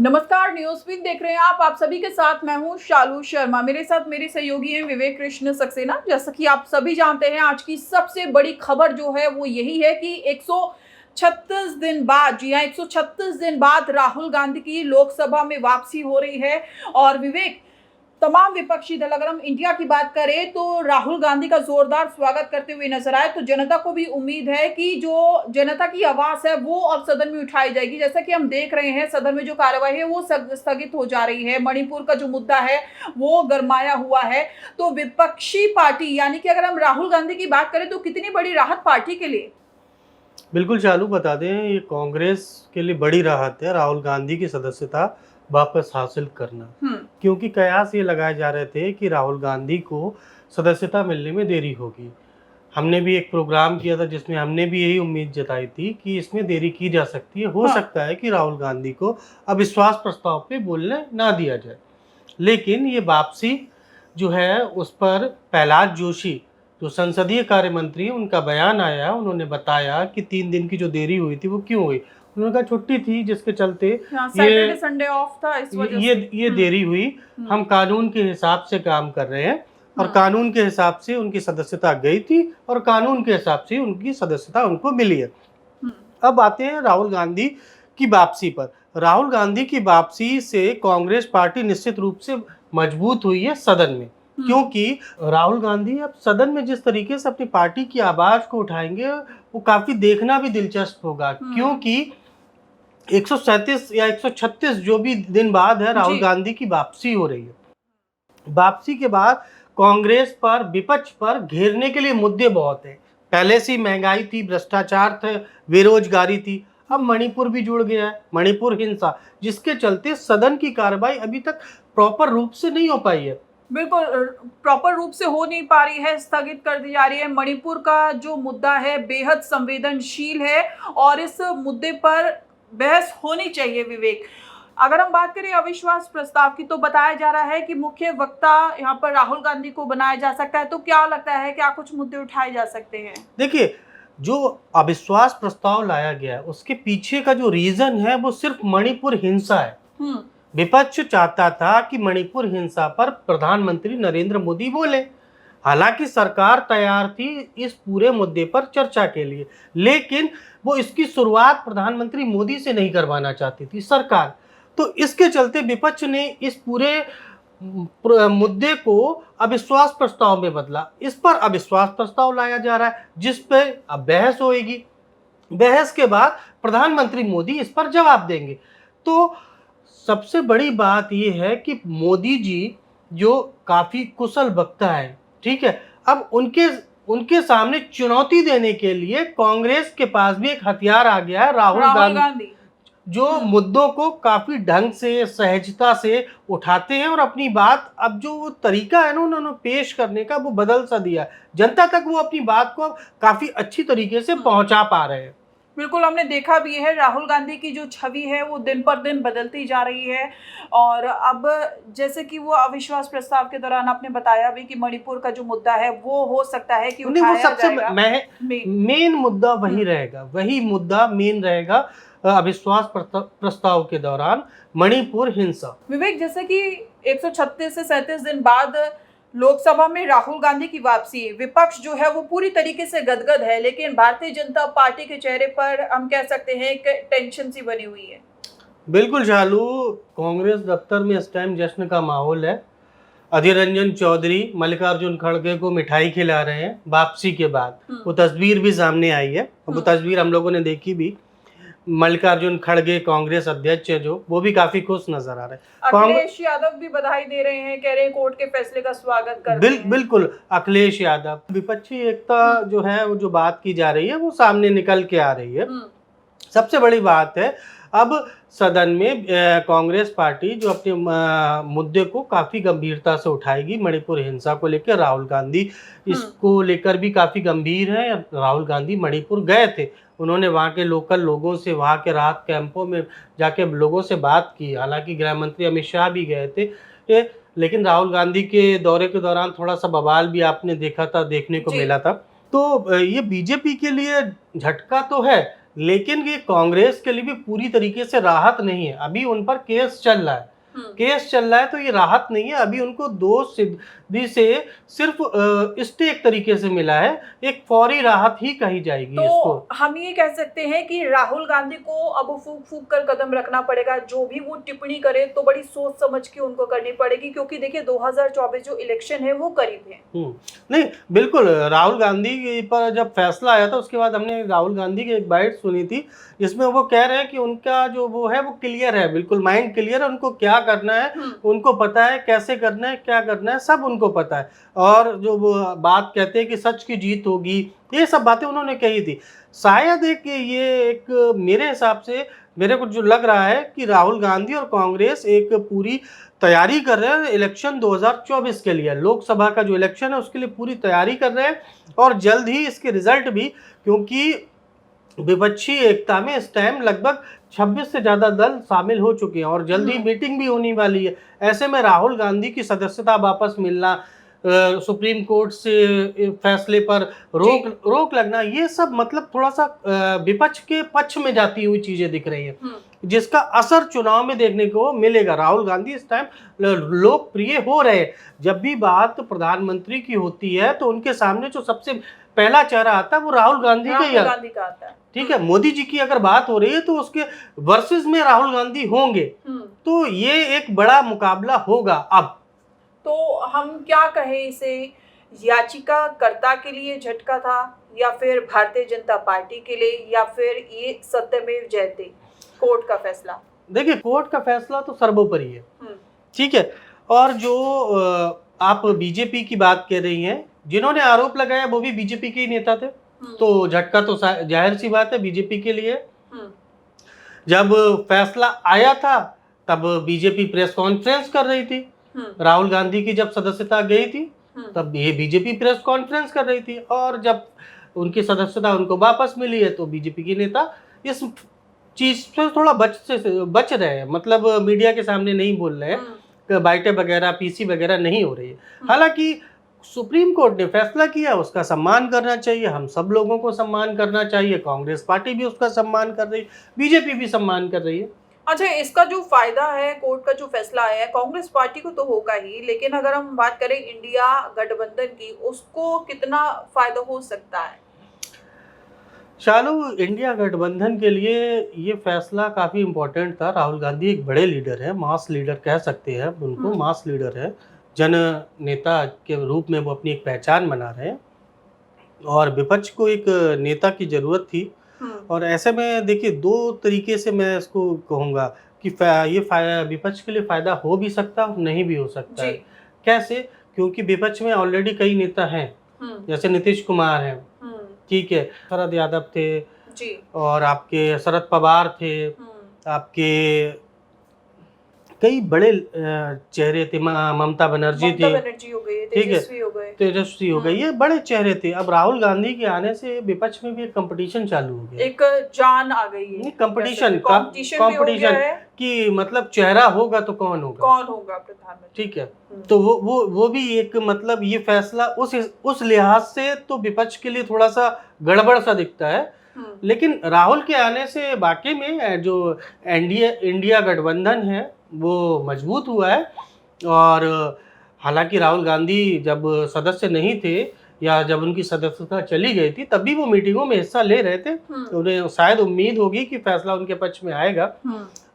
नमस्कार, न्यूज़ देख रहे हैं आप सभी के साथ मैं हूं शालू शर्मा। मेरे साथ मेरे सहयोगी हैं विवेक कृष्ण सक्सेना। जैसा कि आप सभी जानते हैं, आज की सबसे बड़ी खबर जो है वो यही है कि 136 दिन बाद, जी हाँ, 136 दिन बाद राहुल गांधी की लोकसभा में वापसी हो रही है। और विवेक, तमाम विपक्षी दल, अगर हम इंडिया की बात करें तो राहुल गांधी का जोरदार स्वागत करते हुए नजर आए। तो जनता को भी उम्मीद है कि जो जनता की आवाज है वो अब सदन में उठाई जाएगी। जैसा कि हम देख रहे हैं, सदन में जो कार्यवाही है वो स्थगित हो जा रही है। मणिपुर का जो मुद्दा है वो गरमाया हुआ है। तो विपक्षी पार्टी, यानी कि अगर हम राहुल गांधी की बात करें तो कितनी बड़ी राहत पार्टी के लिए? बिल्कुल चालू बता दें, ये कांग्रेस के लिए बड़ी राहत है राहुल गांधी की सदस्यता वापस हासिल करना। क्योंकि कयास ये लगाए जा रहे थे कि राहुल गांधी को सदस्यता मिलने में देरी होगी। हमने भी एक प्रोग्राम किया था जिसमें हमने भी यही उम्मीद जताई थी कि इसमें देरी की जा सकती है। हो सकता है कि राहुल गांधी को अविश्वास प्रस्ताव पे बोलने ना दिया जाए, लेकिन ये वापसी जो है उस पर प्रहलाद जोशी जो संसदीय कार्य मंत्री है, उनका बयान आया। उन्होंने बताया कि 3 दिन की जो देरी हुई थी वो क्यों हुई। उन्होंने कहा छुट्टी थी जिसके चलते सैटरडे संडे ऑफ था, इस वजह से ये देरी हुई। हम कानून के हिसाब से काम कर रहे हैं और कानून के हिसाब से उनकी सदस्यता गई थी और कानून के हिसाब से उनकी सदस्यता उनको मिली है। अब आते हैं राहुल गांधी की वापसी पर। राहुल गांधी की वापसी से कांग्रेस पार्टी निश्चित रूप से मजबूत हुई है सदन में, क्योंकि राहुल गांधी अब सदन में जिस तरीके से अपनी पार्टी की आवाज को उठाएंगे वो काफी देखना भी दिलचस्प होगा। क्योंकि 137 या 136 जो भी दिन बाद है राहुल गांधी की वापसी हो रही है। वापसी के बाद कांग्रेस पर, विपक्ष पर घेरने के लिए मुद्दे बहुत हैं। पहले से महंगाई थी, भ्रष्टाचार थे, बेरोजगारी थी, अब मणिपुर भी जुड़ गया है, मणिपुर हिंसा, जिसके चलते सदन की कार्रवाई अभी तक प्रॉपर रूप से नहीं हो पाई है। बिल्कुल, प्रॉपर रूप से हो नहीं पा रही है, स्थगित कर दी जा रही है। मणिपुर का जो मुद्दा है बेहद संवेदनशील है और इस मुद्दे पर बहस होनी चाहिए। विवेक, अगर हम बात करें अविश्वास प्रस्ताव की, तो बताया जा रहा है कि मुख्य वक्ता यहाँ पर राहुल गांधी को बनाया जा सकता है। तो क्या लगता है, क्या कुछ मुद्दे उठाए जा सकते हैं? देखिए, जो अविश्वास प्रस्ताव लाया गया है उसके पीछे का जो रीजन है वो सिर्फ मणिपुर हिंसा है। विपक्ष चाहता था कि मणिपुर हिंसा पर प्रधानमंत्री नरेंद्र मोदी बोले। हालांकि सरकार तैयार थी इस पूरे मुद्दे पर चर्चा के लिए, लेकिन वो इसकी शुरुआत प्रधानमंत्री मोदी से नहीं करवाना चाहती थी सरकार। तो इसके चलते विपक्ष ने इस पूरे मुद्दे को अविश्वास प्रस्ताव में बदला। इस पर अविश्वास प्रस्ताव लाया जा रहा है जिस पर अब बहस होएगी। बहस के बाद प्रधानमंत्री मोदी इस पर जवाब देंगे। तो सबसे बड़ी बात यह है कि मोदी जी जो काफी कुशल वक्ता है, ठीक है, अब उनके सामने चुनौती देने के लिए कांग्रेस के पास भी एक हथियार आ गया है, राहुल गांधी, जो मुद्दों को काफी ढंग से, सहजता से उठाते हैं और अपनी बात, अब जो वो तरीका है ना उन्होंने पेश करने का, वो बदल सा दिया। जनता तक वो अपनी बात को काफी अच्छी तरीके से पहुंचा पा रहे हैं। बिल्कुल, हमने देखा भी है राहुल गांधी की जो छवि है वो दिन पर दिन बदलती जा रही है। और अब जैसे कि वो अविश्वास प्रस्ताव के दौरान आपने बताया भी कि मणिपुर का जो मुद्दा है वो हो सकता है कि उठाया वो सबसे मेन मुद्दा वही रहेगा, वही मुद्दा मेन रहेगा अविश्वास प्रस्ताव के दौरान, मणिपुर हिंसा। विवेक, जैसे कि 136 से 37 दिन बाद लोकसभा में राहुल गांधी की वापसी, विपक्ष जो है वो पूरी तरीके से गदगद है, लेकिन भारतीय जनता पार्टी के चेहरे पर हम कह सकते हैं कि टेंशन सी बनी हुई है। बिल्कुल चालू, कांग्रेस दफ्तर में इस टाइम जश्न का माहौल है। अधीर रंजन चौधरी मल्लिकार्जुन खड़गे को मिठाई खिला रहे हैं वापसी के बाद। वो तस्वीर भी सामने आई है, वो तस्वीर हम लोगों ने देखी भी। मल्लिकार्जुन खड़गे कांग्रेस अध्यक्ष है जो, वो भी काफी खुश नजर आ रहे हैं। अखिलेश यादव भी बधाई दे रहे हैं, कह रहे हैं कोर्ट के फैसले का स्वागत कर रहे हैं। बिल्कुल, अखिलेश यादव, विपक्षी एकता जो है वो जो बात की जा रही है वो सामने निकल के आ रही है। सबसे बड़ी बात है अब सदन में कांग्रेस पार्टी जो अपने मुद्दे को काफी गंभीरता से उठाएगी। मणिपुर हिंसा को लेकर राहुल गांधी इसको लेकर भी काफी गंभीर है। राहुल गांधी मणिपुर गए थे, उन्होंने वहाँ के लोकल लोगों से, वहाँ के राहत कैंपों में जाके लोगों से बात की। हालांकि गृह मंत्री अमित शाह भी गए थे, लेकिन राहुल गांधी के दौरे के दौरान थोड़ा सा बवाल भी आपने देखा था, देखने को मिला था। तो ये बीजेपी के लिए झटका तो है, लेकिन ये कांग्रेस के लिए भी पूरी तरीके से राहत नहीं है। अभी उन पर केस चल रहा है, केस चल रहा है, तो ये राहत नहीं है। अभी उनको दोष सिद्धि से सिर्फ स्टे एक तरीके से मिला है, एक फौरी राहत ही कही जाएगी तो इसको। हम ये कह सकते हैं कि राहुल गांधी को अब फूक फूक कर कदम रखना पड़ेगा, जो भी वो टिप्पणी करे तो बड़ी सोच समझ के उनको करनी पड़ेगी, क्योंकि देखिए 2024 जो इलेक्शन है वो करीब है। नहीं, बिल्कुल। राहुल गांधी पर जब फैसला आया था उसके बाद हमने राहुल गांधी की एक बाइट सुनी थी, जिसमें वो कह रहे हैं कि उनका जो वो है वो क्लियर है, बिल्कुल माइंड क्लियर है, उनको क्या करना है उनको पता है, कैसे करना है, क्या करना है, सब उनको पता है। और जो वो बात कहते हैं कि सच की जीत होगी, ये सब बातें उन्होंने कही थी। शायद एक मेरे हिसाब से मेरे को जो लग रहा है कि राहुल गांधी और कांग्रेस एक पूरी तैयारी कर रहे हैं इलेक्शन 2024 के लिए, लोकसभा का जो इलेक्शन है उसके लिए पूरी तैयारी कर रहे हैं, और जल्द ही इसके रिजल्ट भी, क्योंकि विपक्षी एकता में इस टाइम लगभग 26 से ज़्यादा दल शामिल हो चुके हैं और जल्द ही मीटिंग भी होने वाली है। ऐसे में राहुल गांधी की सदस्यता वापस मिलना, सुप्रीम कोर्ट से फैसले पर रोक लगना, ये सब मतलब थोड़ा सा विपक्ष के पक्ष में जाती हुई चीजें दिख रही है, जिसका असर चुनाव में देखने को मिलेगा। राहुल गांधी इस टाइम लोकप्रिय हो रहे हैं। जब भी बात प्रधानमंत्री की होती है तो उनके सामने जो सबसे पहला चेहरा आता है वो राहुल गांधी का ही आता है। ठीक है, मोदी जी की अगर बात हो रही है तो उसके वर्सेस में राहुल गांधी होंगे, तो ये एक बड़ा मुकाबला होगा। अब तो हम क्या कहें इसे, याचिकाकर्ता के लिए झटका था, या फिर भारतीय जनता पार्टी के लिए, या फिर ये सत्यमेव जयते कोर्ट का फैसला? देखिए, कोर्ट का फैसला तो सर्वोपरि है, ठीक है। और जो आप बीजेपी की बात कर रही हैं, जिन्होंने आरोप लगाया वो भी बीजेपी के ही नेता थे, तो झटका तो जाहिर सी बात है बीजेपी के लिए। जब फैसला आया था तब बीजेपी प्रेस कॉन्फ्रेंस कर रही थी, राहुल गांधी की जब सदस्यता गई थी तब ये बीजेपी प्रेस कॉन्फ्रेंस कर रही थी, और जब उनकी सदस्यता उनको वापस मिली है तो बीजेपी के नेता इस चीज से थोड़ा बच रहे हैं, मतलब मीडिया के सामने नहीं बोल रहे हैं, बाइटें वगैरह पीसी वगैरह नहीं हो रही है। हालांकि सुप्रीम कोर्ट ने फैसला किया, उसका सम्मान करना चाहिए, हम सब लोगों को सम्मान करना चाहिए, कांग्रेस पार्टी भी उसका सम्मान कर रही है, बीजेपी भी सम्मान कर रही है। अच्छा, इसका जो फायदा है, कोर्ट का जो फैसला आया है, कांग्रेस पार्टी को तो होगा ही, लेकिन अगर हम बात करें इंडिया गठबंधन की, उसको कितना फायदा हो सकता है? शालू, इंडिया गठबंधन के लिए ये फैसला काफ़ी इम्पोर्टेंट था। राहुल गांधी एक बड़े लीडर है, मास लीडर कह सकते हैं उनको, मास लीडर है, जन नेता के रूप में वो अपनी एक पहचान बना रहे हैं, और विपक्ष को एक नेता की ज़रूरत थी। और ऐसे में देखिए, दो तरीके से मैं इसको कहूँगा कि ये विपक्ष के लिए फ़ायदा हो भी सकता है, नहीं भी हो सकता है। कैसे? क्योंकि विपक्ष में ऑलरेडी कई नेता हैं, जैसे नीतीश कुमार हैं, ठीक है, शरद यादव थे जी, और आपके शरद पवार थे, आपके कई बड़े चेहरे थे, ममता बनर्जी थी, हो गई, ठीक है, तेजस्वी हो गई, ये बड़े चेहरे थे। अब राहुल गांधी के आने से विपक्ष में भी एक कंपटीशन चालू हो गया, एक जान आ गई है, कंपटीशन कि मतलब चेहरा होगा तो कौन होगा प्रधानमंत्री, ठीक है। तो वो भी एक, मतलब ये फैसला उस लिहाज से तो विपक्ष के लिए थोड़ा सा गड़बड़ सा दिखता है, लेकिन राहुल के आने से वाकई में जो इंडिया गठबंधन है वो मजबूत हुआ है। और हालांकि राहुल गांधी जब सदस्य नहीं थे या जब उनकी सदस्यता चली गई थी तब भी वो मीटिंगों में हिस्सा ले रहे थे, उन्हें शायद उम्मीद होगी कि फैसला उनके पक्ष में आएगा,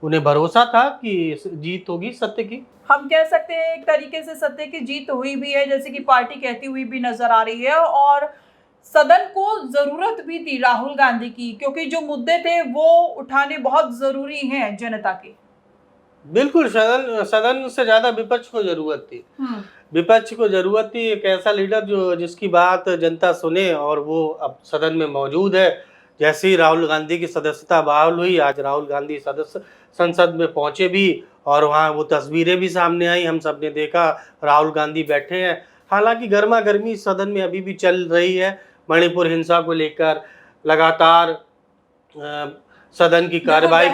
उन्हें भरोसा था कि जीत होगी सत्य की। हम कह सकते हैं एक तरीके से सत्य की जीत हुई भी है, जैसे कि पार्टी कहती हुई भी नजर आ रही है, और सदन को जरूरत भी थी राहुल गांधी की, क्योंकि जो मुद्दे थे वो उठाने बहुत जरूरी हैं जनता के। बिल्कुल, सदन से ज्यादा विपक्ष को जरूरत थी, विपक्ष को जरूरत थी एक ऐसा लीडर जिसकी बात जनता सुने, और वो अब सदन में मौजूद है। जैसे ही राहुल गांधी की सदस्यता बहाल हुई, आज राहुल गांधी संसद में पहुंचे भी, और वहाँ वो तस्वीरें भी सामने आई, हम सब ने देखा, राहुल गांधी बैठे हैं। हालांकि गर्मा गर्मी सदन में अभी भी चल रही है, मणिपुर हिंसा को लेकर लगातार सदन की कार्यवाही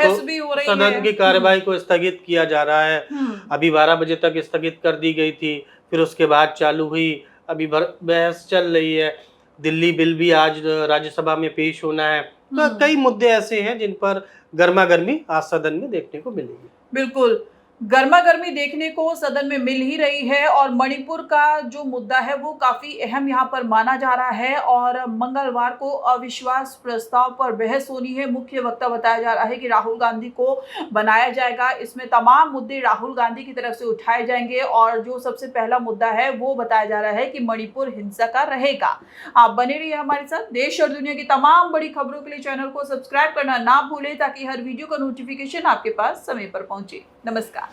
को स्थगित किया जा रहा है। अभी 12 बजे तक स्थगित कर दी गई थी, फिर उसके बाद चालू हुई, अभी बहस चल रही है। दिल्ली बिल भी आज राज्यसभा में पेश होना है, तो कई मुद्दे ऐसे हैं जिन पर गर्मा गर्मी आज सदन में देखने को मिलेगी। बिल्कुल, गर्मा गर्मी देखने को सदन में मिल ही रही है और मणिपुर का जो मुद्दा है वो काफी अहम यहाँ पर माना जा रहा है और मंगलवार को अविश्वास प्रस्ताव पर बहस होनी है। मुख्य वक्ता बताया जा रहा है कि राहुल गांधी को बनाया जाएगा। इसमें तमाम मुद्दे राहुल गांधी की तरफ से उठाए जाएंगे और जो सबसे पहला मुद्दा है वो बताया जा रहा है कि मणिपुर हिंसा का रहेगा। आप बने रहिए हमारे साथ। देश और दुनिया की तमाम बड़ी खबरों के लिए चैनल को सब्सक्राइब करना ना भूलें ताकि हर वीडियो का नोटिफिकेशन आपके पास समय पर पहुंचे। नमस्कार।